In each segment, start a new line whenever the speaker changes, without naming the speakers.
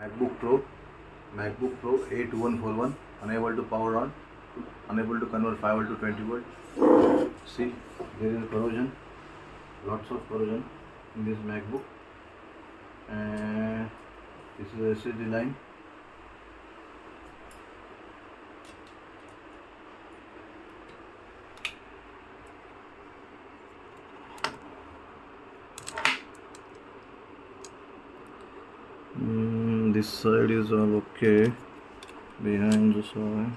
MacBook Pro, MacBook Pro A2141, unable to power on, unable to convert 5 volt to 20 volt. See, there is corrosion, lots of corrosion in this MacBook, and this is the SSD line. This side is all okay. Behind the side,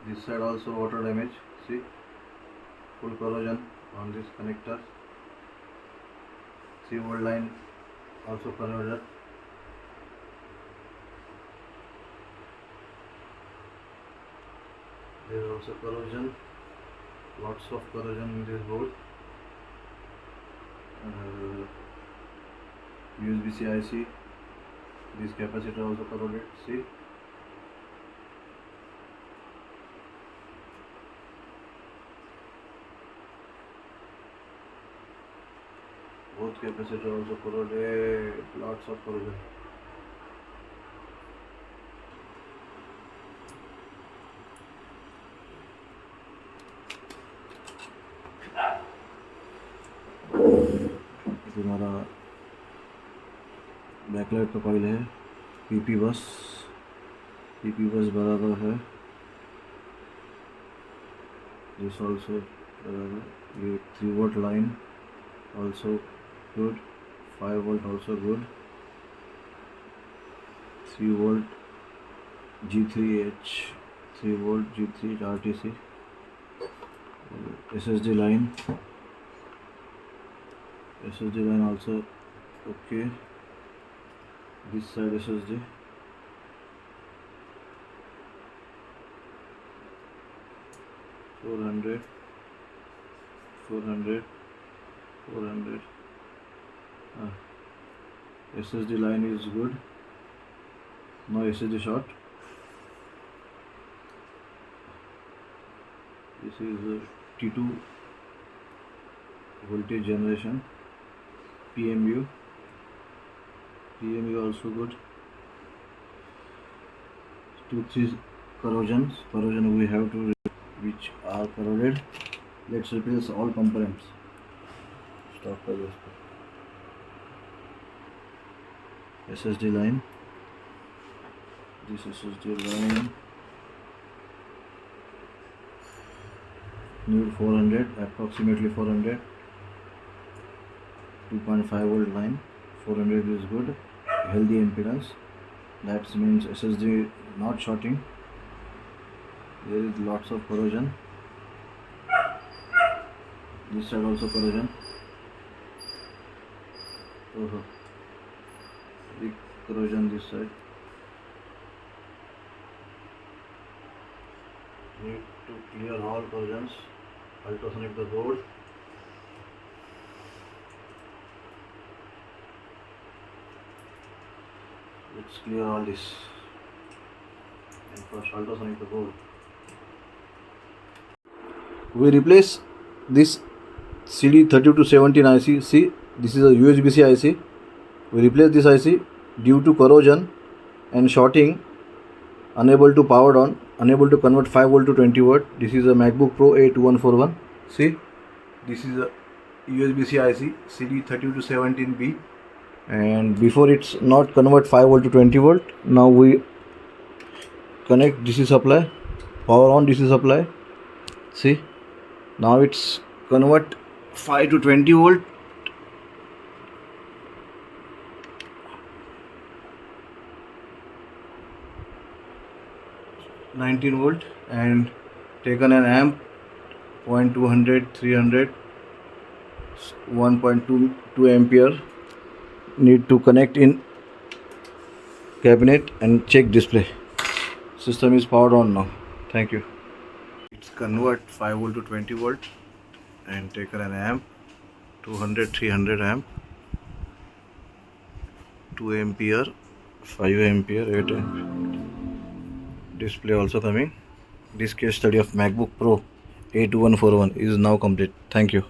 this side also water damage. See, full corrosion on this connector. See, old line also corroded. There is also corrosion, lots of corrosion in this board. USB-C IC, this capacitor also corroded. See, both capacitor also corroded, lots of corrosion. हमारा backlight का coil है, PP बस बराबर है, this also बराबर, ये 3 volt line also good, 5 volt also good, 3 volt G3H, 3 volt G3 RTC, SSD line also okay. This side SSD, four hundred. SSD line is good, no SSD short. This is a T2 voltage generation. PMU also good. 2-3 corrosion we have to, which are corroded. Let's replace all components. Stop for this. SSD line, this SSD line need 400, approximately 400. 2.5 volt line, 400 is good, healthy impedance. That means SSD not shorting. There is lots of corrosion. This side also corrosion. Big corrosion this side. Need to clear all corrosions. Ultrasonic the board. Let's clear all this, and first ultrasonic the board. We replace this CD3217 IC. See, this is a USB-C IC. We replace this IC due to corrosion and shorting, unable to power on, unable to convert 5 volt to 20 volt. This is a MacBook Pro A2141. See, this is a USB-C IC CD3217B. And before it's not convert 5 volt to 20 volt. Now we connect DC supply, power on DC supply. See, now it's convert 5 to 20 volt. (19 volt) and taken an amp 0.200, 300, 1.22 ampere. Need to connect in cabinet and check display. System is powered on now. Thank you. It's convert 5 volt to 20 volt and taken an amp 200, 300 amp, 2 ampere, 5 ampere, 8 ampere. Display also coming. This case study of MacBook Pro 82141 is now complete. Thank you.